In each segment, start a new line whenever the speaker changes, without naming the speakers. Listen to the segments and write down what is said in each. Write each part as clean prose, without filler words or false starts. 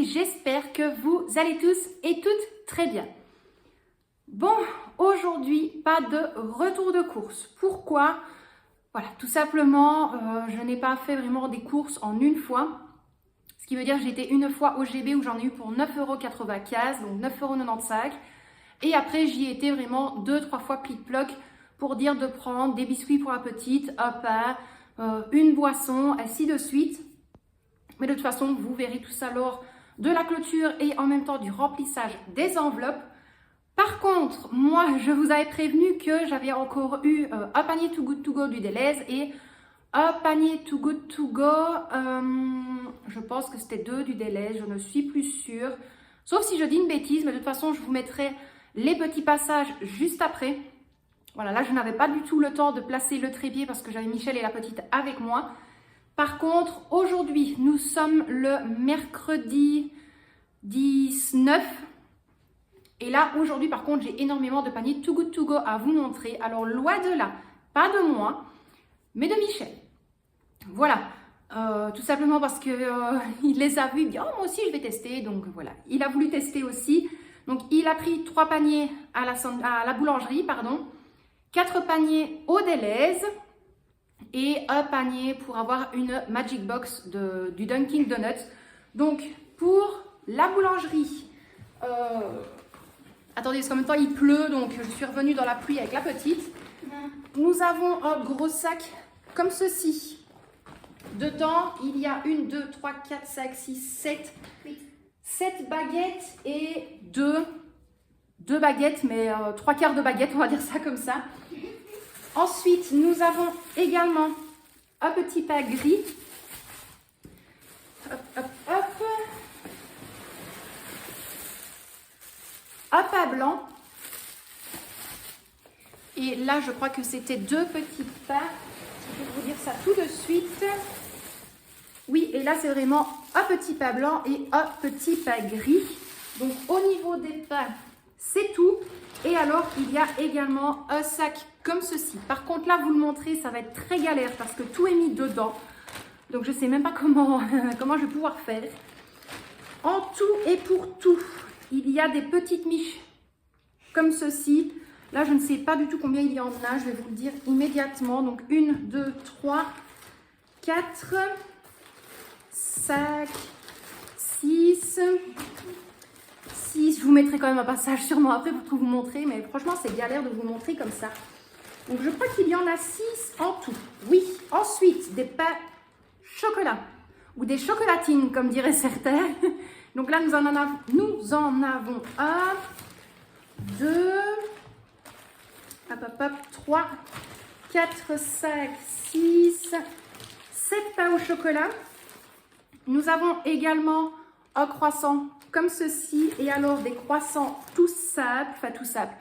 Moustique, j'espère que vous allez tous et toutes très bien. Bon, aujourd'hui, pas de retour de course. Pourquoi? Voilà, tout simplement, je n'ai pas fait vraiment des courses en une fois. Ce qui veut dire que j'ai été une fois au GB où j'en ai eu pour 9,95 €, donc 9,95 €. Et après, j'y ai été vraiment 2-3 fois plic-ploc pour dire de prendre des biscuits pour la petite, un pain, une boisson, ainsi de suite. Mais de toute façon, vous verrez tout ça lors de la clôture et en même temps du remplissage des enveloppes. Par contre, moi, je vous avais prévenu que j'avais encore eu un panier Too Good To Go du Deleuze et un panier Too Good To Go, je pense que c'était 2 du Deleuze, je ne suis plus sûre. Sauf si je dis une bêtise, mais de toute façon, je vous mettrai les petits passages juste après. Voilà, là, je n'avais pas du tout le temps de placer le trépied parce que j'avais Michel et la petite avec moi. Par contre, aujourd'hui, nous sommes le mercredi 19. Et là, aujourd'hui, par contre, j'ai énormément de paniers Too Good To Go à vous montrer. Alors, loin de là, pas de moi, mais de Michel. Voilà, tout simplement parce que il les a vus, il dit « Oh, moi aussi, je vais tester ». Donc, voilà, il a voulu tester aussi. Donc, il a pris 3 paniers à la boulangerie, pardon, 4 paniers au Deleuze et un panier pour avoir une Magic Box du Dunkin' Donuts. Donc, pour la boulangerie, attendez, parce qu'en même temps, il pleut, donc je suis revenue dans la pluie avec la petite. Nous avons un gros sac comme ceci. Dedans, il y a 1, 2, 3, 4, 5, 6, 7, 7 baguettes et 2 baguettes, mais 3/4 de baguettes, on va dire ça comme ça. Ensuite, nous avons également un petit pain gris. Hop, hop, hop. Un pain blanc. Et là, je crois que c'était 2 petits pains. Je vais vous dire ça tout de suite. Oui, et là, c'est vraiment un petit pain blanc et un petit pain gris. Donc, au niveau des pains, c'est tout. Et alors, il y a également un sac comme ceci. Par contre, là, vous le montrez, ça va être très galère parce que tout est mis dedans. Donc, je ne sais même pas comment je vais pouvoir faire. En tout et pour tout, il y a des petites miches comme ceci. Là, je ne sais pas du tout combien il y en a. Je vais vous le dire immédiatement. Donc, 1, 2, 3, 4, 5, 6... Je vous mettrai quand même un passage sûrement après pour tout vous montrer, mais franchement, c'est galère de vous montrer comme ça. Donc, je crois qu'il y en a 6 en tout. Oui, ensuite, des pains chocolat ou des chocolatines, comme diraient certains. Donc là, nous en avons 1, 2, hop, hop, hop, 3, 4, 5, 6, 7 pains au chocolat. Nous avons également un croissant comme ceci, et alors des croissants tout simples, enfin tout simples.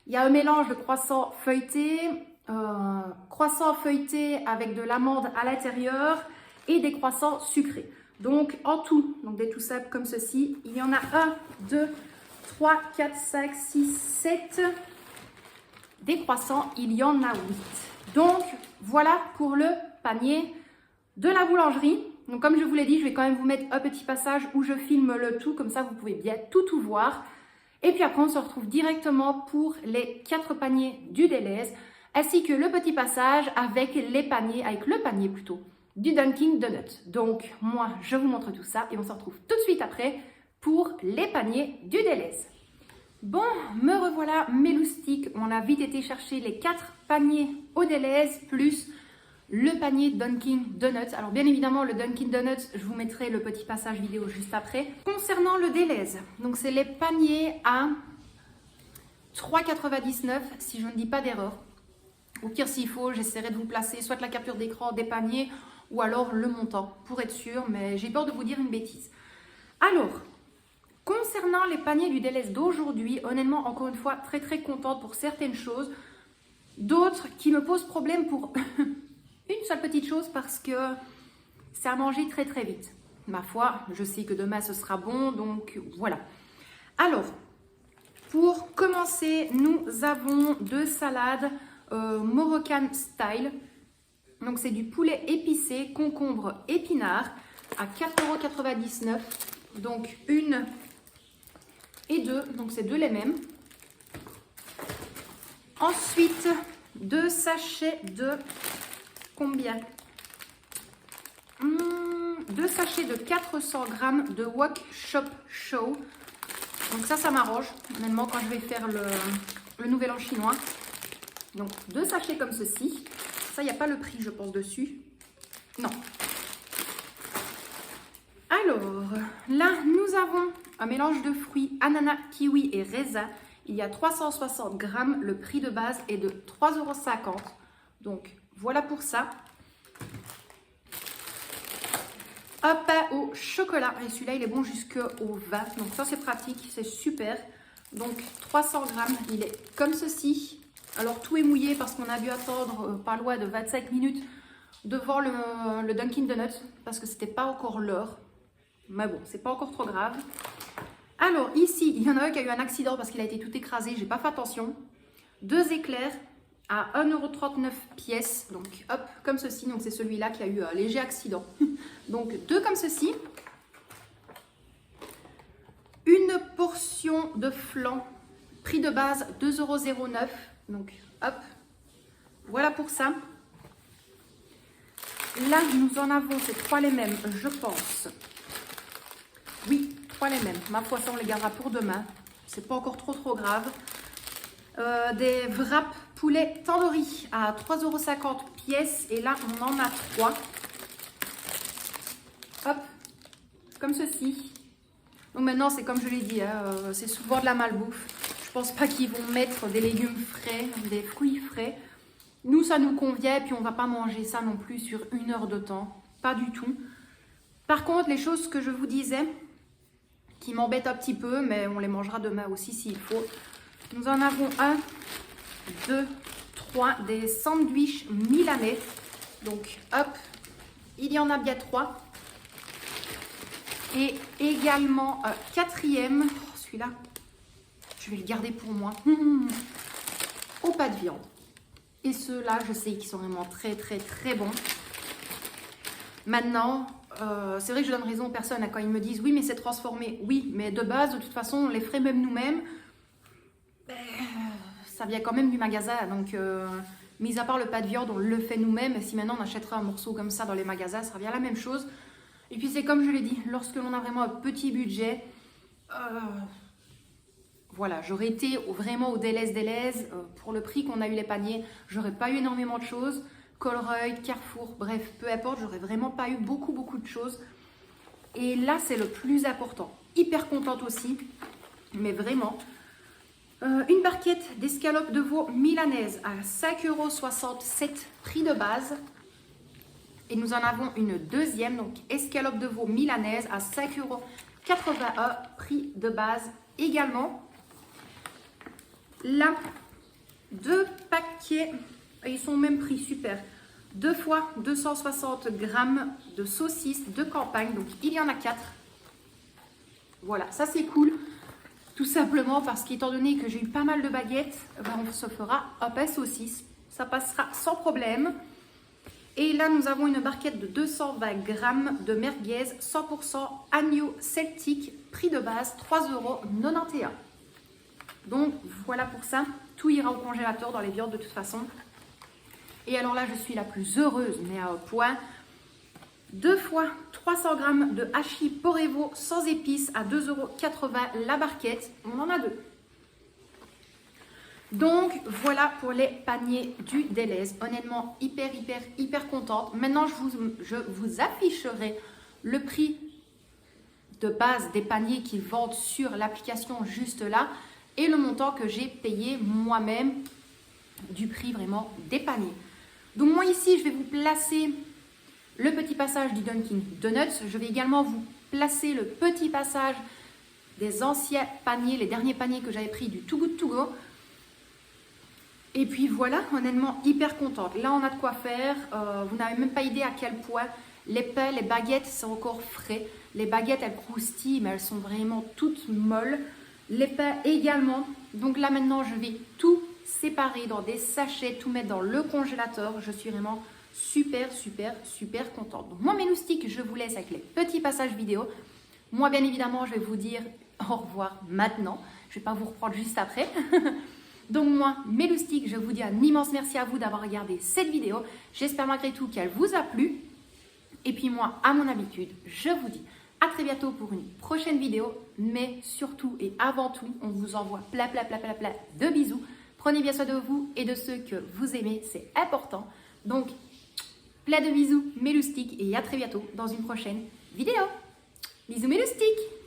Il y a un mélange de croissants feuilletés, avec de l'amande à l'intérieur et des croissants sucrés. Donc en tout, donc des tout simples comme ceci, il y en a 1, 2, 3, 4, 5, 6, 7. Des croissants, il y en a 8. Donc voilà pour le panier de la boulangerie. Donc comme je vous l'ai dit, je vais quand même vous mettre un petit passage où je filme le tout, comme ça vous pouvez bien tout voir. Et puis après on se retrouve directement pour les 4 paniers du Deleuze, ainsi que le petit passage avec le panier plutôt, du Dunkin' Donuts. Donc moi je vous montre tout ça et on se retrouve tout de suite après pour les paniers du Deleuze. Bon, me revoilà mes loustiques. On a vite été chercher les 4 paniers au Deleuze plus le panier Dunkin' Donuts. Alors bien évidemment le Dunkin' Donuts, je vous mettrai le petit passage vidéo juste après. Concernant le Deleuze, donc c'est les paniers à 3,99 € si je ne dis pas d'erreur. Au pire s'il faut, j'essaierai de vous placer soit la capture d'écran des paniers ou alors le montant pour être sûr, mais j'ai peur de vous dire une bêtise. Alors, concernant les paniers du Deleuze d'aujourd'hui, honnêtement encore une fois très contente pour certaines choses, d'autres qui me posent problème pour une seule petite chose parce que c'est à manger très vite. Ma foi, je sais que demain ce sera bon, donc voilà. Alors, pour commencer, nous avons 2 salades Moroccan style. Donc c'est du poulet épicé, concombre, épinards à 4,99 €. Donc, 1 et 2. Donc, c'est 2 les mêmes. Ensuite, 2 sachets de combien 2 sachets de 400 grammes de Wok Shop Show. Donc ça m'arrange, honnêtement, quand je vais faire le nouvel an chinois. Donc 2 sachets comme ceci. Ça, il n'y a pas le prix, je pense, dessus. Non. Alors, là, nous avons un mélange de fruits, ananas, kiwi et raisin. Il y a 360 grammes. Le prix de base est de 3,50 €. Donc, voilà pour ça. Un pain au chocolat. Et celui-là, il est bon jusqu'au vin. Donc, ça, c'est pratique. C'est super. Donc, 300 grammes. Il est comme ceci. Alors, tout est mouillé parce qu'on a dû attendre pas loin de 25 minutes devant le Dunkin' Donuts parce que c'était pas encore l'heure. Mais bon, c'est pas encore trop grave. Alors, ici, il y en a un qui a eu un accident parce qu'il a été tout écrasé. J'ai pas fait attention. 2 éclairs à 1,39 € pièce. Donc, hop, comme ceci. Donc, c'est celui-là qui a eu un léger accident. Donc, 2 comme ceci. Une portion de flan. Prix de base, 2,09 €. Donc, hop. Voilà pour ça. Là, nous en avons, c'est 3 les mêmes, je pense. Oui, 3 les mêmes. Ma foi, ça, on les gardera pour demain. C'est pas encore trop grave. Des wraps poulet tandoori à 3,50 € pièce. Et là, on en a 3. Hop, comme ceci. Donc maintenant, c'est comme je l'ai dit, hein, c'est souvent de la malbouffe. Je pense pas qu'ils vont mettre des légumes frais, des fruits frais. Nous, ça nous convient, et puis on va pas manger ça non plus sur 1 heure de temps. Pas du tout. Par contre, les choses que je vous disais, qui m'embêtent un petit peu, mais on les mangera demain aussi s'il faut. Nous en avons 1, 2, 3, des sandwichs milanais. Donc, hop, il y en a bien 3. Et également, 4e, celui-là, je vais le garder pour moi, au pas de viande. Et ceux-là, je sais qu'ils sont vraiment très bons. Maintenant, c'est vrai que je donne raison aux personnes quand ils me disent « Oui, mais c'est transformé. » Oui, mais de base, de toute façon, on les ferait même nous-mêmes. Ça vient quand même du magasin. Donc, mis à part le pas de viande, on le fait nous-mêmes. Et si maintenant on achèterait un morceau comme ça dans les magasins, ça revient à la même chose. Et puis, c'est comme je l'ai dit, lorsque l'on a vraiment un petit budget, voilà, j'aurais été vraiment au délaise. Pour le prix qu'on a eu les paniers, j'aurais pas eu énormément de choses. Colruyt, Carrefour, bref, peu importe, j'aurais vraiment pas eu beaucoup de choses. Et là, c'est le plus important. Hyper contente aussi, mais vraiment. Une barquette d'escalopes de veau milanaises à 5,67 € prix de base. Et nous en avons une deuxième, donc escalope de veau milanaise à 5,81 € prix de base également. Là, 2 paquets, ils sont au même prix, super. 2 fois 260 grammes de saucisses de campagne, donc il y en a 4. Voilà, ça c'est cool. Tout simplement parce qu'étant donné que j'ai eu pas mal de baguettes, on se fera un pain saucisse. Ça passera sans problème. Et là, nous avons une barquette de 220 grammes de merguez 100% agneau celtique, prix de base 3,91 €. Donc, voilà pour ça. Tout ira au congélateur dans les viandes de toute façon. Et alors là, je suis la plus heureuse, mais à un point. 2 fois 300 grammes de hachis Porevo sans épices à 2,80 € la barquette. On en a 2. Donc, voilà pour les paniers du Delhaize. Honnêtement, hyper contente. Maintenant, je vous afficherai le prix de base des paniers qu'ils vendent sur l'application juste là et le montant que j'ai payé moi-même du prix vraiment des paniers. Donc, moi ici, je vais vous placer le petit passage du Dunkin' Donuts. Je vais également vous placer le petit passage des anciens paniers, les derniers paniers que j'avais pris du Too Good To Go. Et puis voilà, honnêtement, hyper contente. Là, on a de quoi faire. Vous n'avez même pas idée à quel point les pains, les baguettes sont encore frais. Les baguettes, elles croustillent, mais elles sont vraiment toutes molles. Les pains également. Donc là, maintenant, je vais tout séparer dans des sachets, tout mettre dans le congélateur. Je suis vraiment super contente. Donc moi, mes loustiques, je vous laisse avec les petits passages vidéo. Moi, bien évidemment, je vais vous dire au revoir maintenant. Je ne vais pas vous reprendre juste après. Donc moi, mes loustiques, je vous dis un immense merci à vous d'avoir regardé cette vidéo. J'espère malgré tout qu'elle vous a plu. Et puis moi, à mon habitude, je vous dis à très bientôt pour une prochaine vidéo. Mais surtout et avant tout, on vous envoie plein de bisous. Prenez bien soin de vous et de ceux que vous aimez, c'est important. Donc, plein de bisous, mes loustiques, et à très bientôt dans une prochaine vidéo. Bisous mes loustiques!